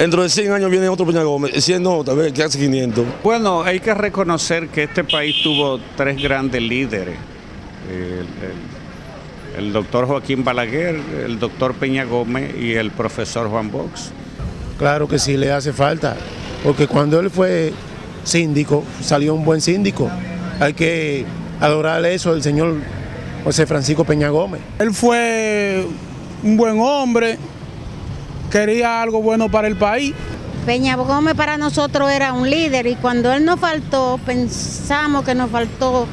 Dentro de 100 años viene otro Peña Gómez, 100 no, tal vez que hace 500. Bueno, hay que reconocer que este país tuvo 3 grandes líderes. El doctor Joaquín Balaguer, el doctor Peña Gómez y el profesor Juan Bosch. Claro que sí le hace falta, porque cuando él fue síndico, salió un buen síndico. Hay que adorar eso del señor José Francisco Peña Gómez. Él fue un buen hombre, quería algo bueno para el país. Peña Gómez para nosotros era un líder y cuando él nos faltó, pensamos que nos faltó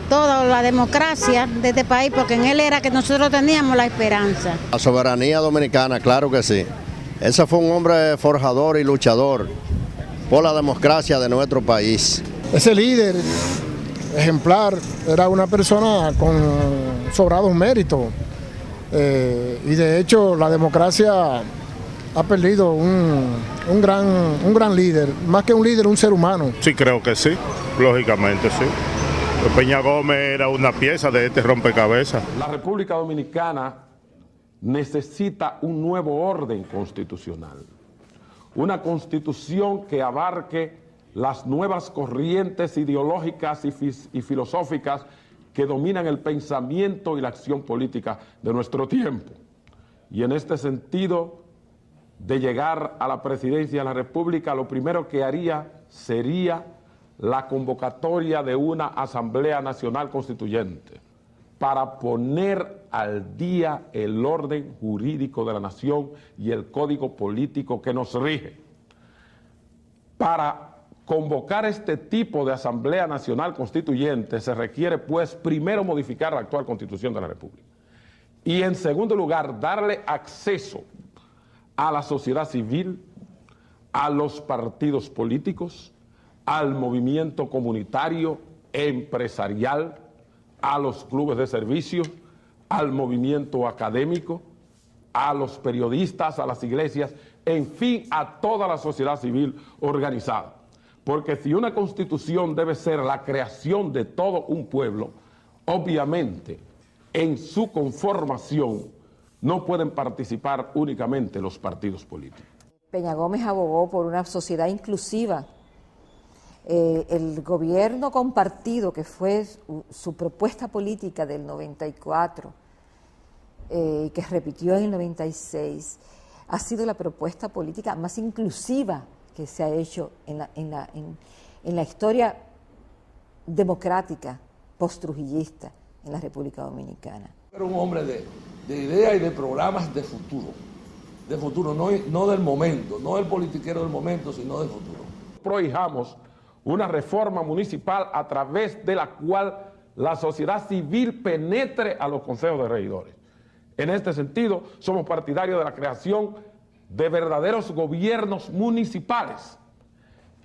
toda la democracia de este país, porque en él era que nosotros teníamos la esperanza. La soberanía dominicana, claro que sí. Ese fue un hombre forjador y luchador por la democracia de nuestro país. Ese líder ejemplar era una persona con sobrados méritos y de hecho la democracia ha perdido un gran líder, más que un líder, un ser humano. Sí, creo que sí, lógicamente sí. Peña Gómez era una pieza de este rompecabezas. La República Dominicana necesita un nuevo orden constitucional, una constitución que abarque las nuevas corrientes ideológicas y filosóficas que dominan el pensamiento y la acción política de nuestro tiempo. Y en este sentido, de llegar a la presidencia de la República, lo primero que haría sería la convocatoria de una Asamblea Nacional Constituyente para poner al día el orden jurídico de la nación y el código político que nos rige. Para convocar este tipo de Asamblea Nacional Constituyente se requiere, pues, primero modificar la actual Constitución de la República y, en segundo lugar, darle acceso a la sociedad civil, a los partidos políticos, al movimiento comunitario, empresarial, a los clubes de servicio, al movimiento académico, a los periodistas, a las iglesias, en fin, a toda la sociedad civil organizada. Porque si una constitución debe ser la creación de todo un pueblo, obviamente en su conformación no pueden participar únicamente los partidos políticos. Peña Gómez abogó por una sociedad inclusiva. El gobierno compartido, que fue su propuesta política del 94, que repitió en el 96, ha sido la propuesta política más inclusiva que se ha hecho en la historia democrática post-trujillista en la República Dominicana. Era un hombre de ideas y de programas de futuro, no del momento, no del politiquero del momento, sino del futuro. Prohijamos una reforma municipal a través de la cual la sociedad civil penetre a los consejos de regidores. En este sentido, somos partidarios de la creación de verdaderos gobiernos municipales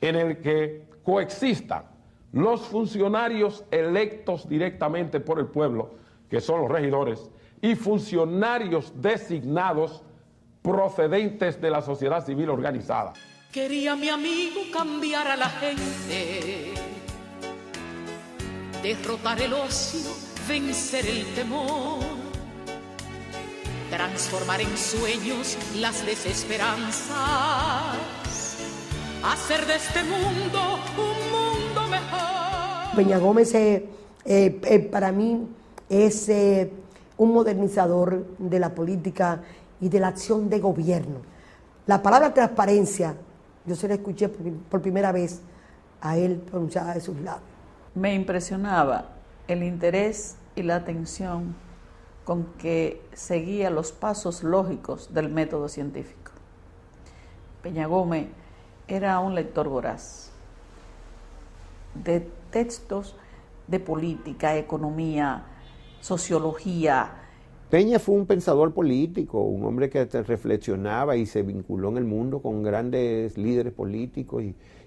en el que coexistan los funcionarios electos directamente por el pueblo, que son los regidores, y funcionarios designados procedentes de la sociedad civil organizada. Quería mi amigo cambiar a la gente, derrotar el ocio, vencer el temor, transformar en sueños las desesperanzas, hacer de este mundo un mundo mejor. Peña Gómez para mí es un modernizador de la política y de la acción de gobierno. La palabra transparencia, yo se la escuché por primera vez a él pronunciada de sus labios. Me impresionaba el interés y la atención con que seguía los pasos lógicos del método científico. Peña Gómez era un lector voraz de textos de política, economía, sociología. Peña fue un pensador político, un hombre que reflexionaba y se vinculó en el mundo con grandes líderes políticos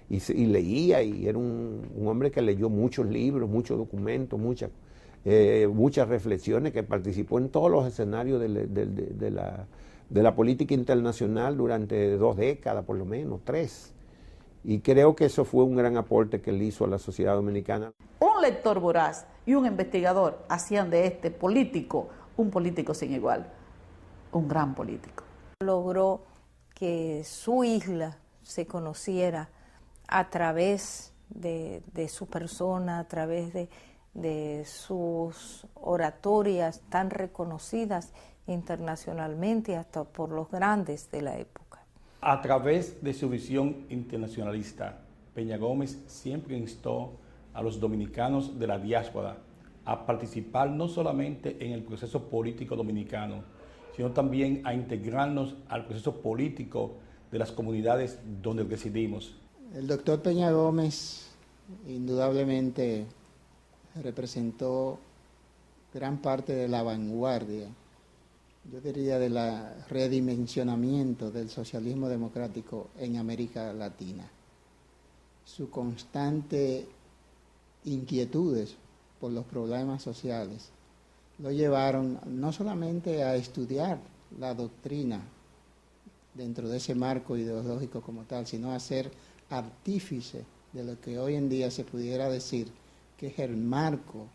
y leía, y era un hombre que leyó muchos libros, muchos documentos, muchas reflexiones, que participó en todos los escenarios de la política internacional durante 2 décadas, por lo menos, 3. Y creo que eso fue un gran aporte que él hizo a la sociedad dominicana. Un lector voraz y un investigador hacían de este político un político sin igual, un gran político. Logró que su isla se conociera a través de su persona, a través de sus oratorias tan reconocidas internacionalmente, hasta por los grandes de la época. A través de su visión internacionalista, Peña Gómez siempre instó a los dominicanos de la diáspora a participar no solamente en el proceso político dominicano, sino también a integrarnos al proceso político de las comunidades donde residimos. El doctor Peña Gómez indudablemente representó gran parte de la vanguardia, yo diría del redimensionamiento del socialismo democrático en América Latina. Su constante inquietudes por los problemas sociales lo llevaron no solamente a estudiar la doctrina dentro de ese marco ideológico como tal, sino a ser artífice de lo que hoy en día se pudiera decir que es el marco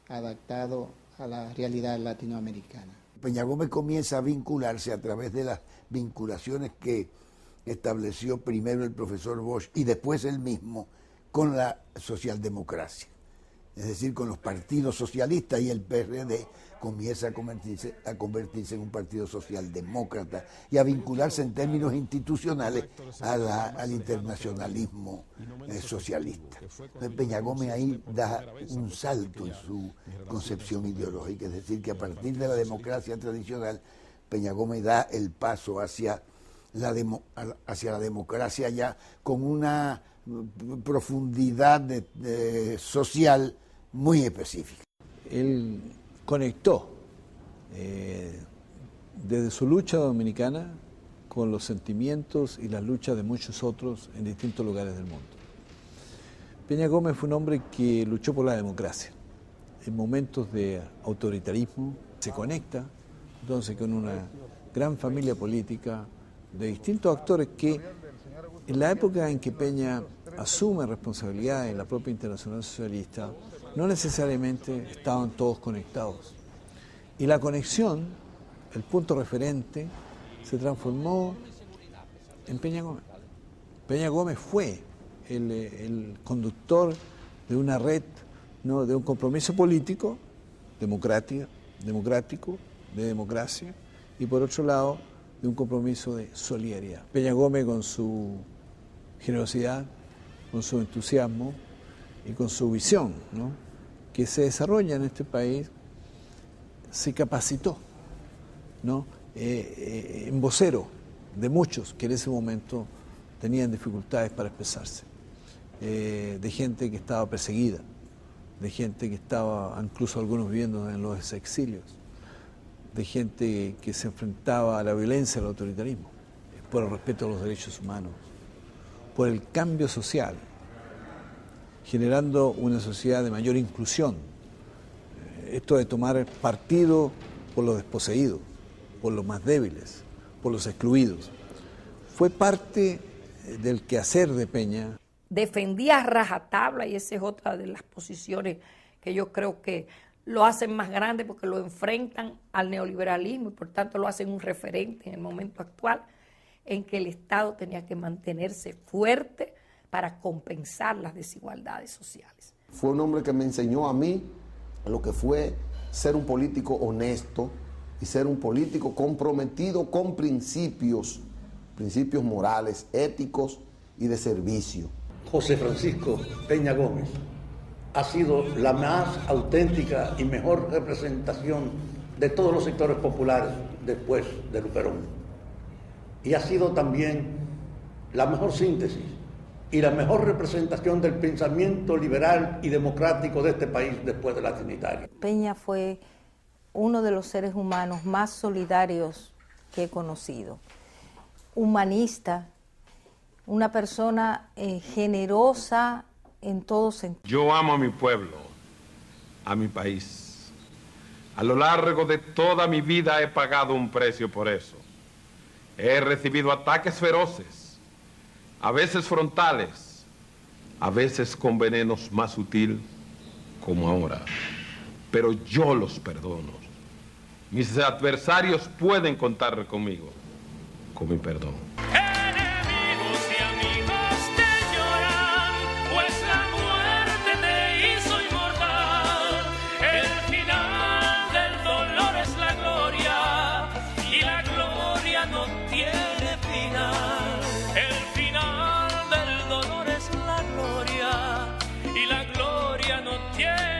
adaptado a la realidad latinoamericana. Peña Gómez comienza a vincularse a través de las vinculaciones que estableció primero el profesor Bosch y después él mismo con la socialdemocracia. Es decir, con los partidos socialistas, y el PRD comienza a convertirse en un partido socialdemócrata y a vincularse en términos institucionales al internacionalismo socialista. Entonces, Peña Gómez ahí da un salto en su concepción ideológica, es decir, que a partir de la democracia tradicional, Peña Gómez da el paso hacia la democracia ya con una profundidad social muy específica. Él conectó desde su lucha dominicana con los sentimientos y las luchas de muchos otros en distintos lugares del mundo. Peña Gómez fue un hombre que luchó por la democracia. En momentos de autoritarismo se conecta entonces con una gran familia política de distintos actores que en la época en que Peña asume responsabilidad en la propia Internacional Socialista, no necesariamente estaban todos conectados. Y la conexión, el punto referente, se transformó en Peña Gómez. Peña Gómez fue el conductor de una red, ¿no?, de un compromiso político, democrático, de democracia, y por otro lado, de un compromiso de solidaridad. Peña Gómez, con su generosidad, con su entusiasmo y con su visión, ¿no?, que se desarrolla en este país, se capacitó, ¿no?, en vocero de muchos que en ese momento tenían dificultades para expresarse, de gente que estaba perseguida, de gente que estaba, incluso algunos viviendo en los exilios, de gente que se enfrentaba a la violencia, al autoritarismo, por el respeto a los derechos humanos, por el cambio social, generando una sociedad de mayor inclusión. Esto de tomar partido por los desposeídos, por los más débiles, por los excluidos, fue parte del quehacer de Peña. Defendía a rajatabla, y esa es otra de las posiciones que yo creo que lo hacen más grande porque lo enfrentan al neoliberalismo y por tanto lo hacen un referente en el momento actual en que el Estado tenía que mantenerse fuerte para compensar las desigualdades sociales. Fue un hombre que me enseñó a mí lo que fue ser un político honesto y ser un político comprometido con principios morales, éticos y de servicio. José Francisco Peña Gómez ha sido la más auténtica y mejor representación de todos los sectores populares después de Luperón. Y ha sido también la mejor síntesis y la mejor representación del pensamiento liberal y democrático de este país después de la Trinitaria. Peña fue uno de los seres humanos más solidarios que he conocido. Humanista, una persona generosa en todo sentido. Yo amo a mi pueblo, a mi país. A lo largo de toda mi vida he pagado un precio por eso. He recibido ataques feroces, a veces frontales, a veces con venenos más sutil, como ahora. Pero yo los perdono. Mis adversarios pueden contar conmigo, con mi perdón. Enemigos y amigos te lloran, pues la muerte te hizo inmortal. El final del dolor es la gloria, y la gloria no tiene final. El final del dolor es la gloria, y la gloria no tiene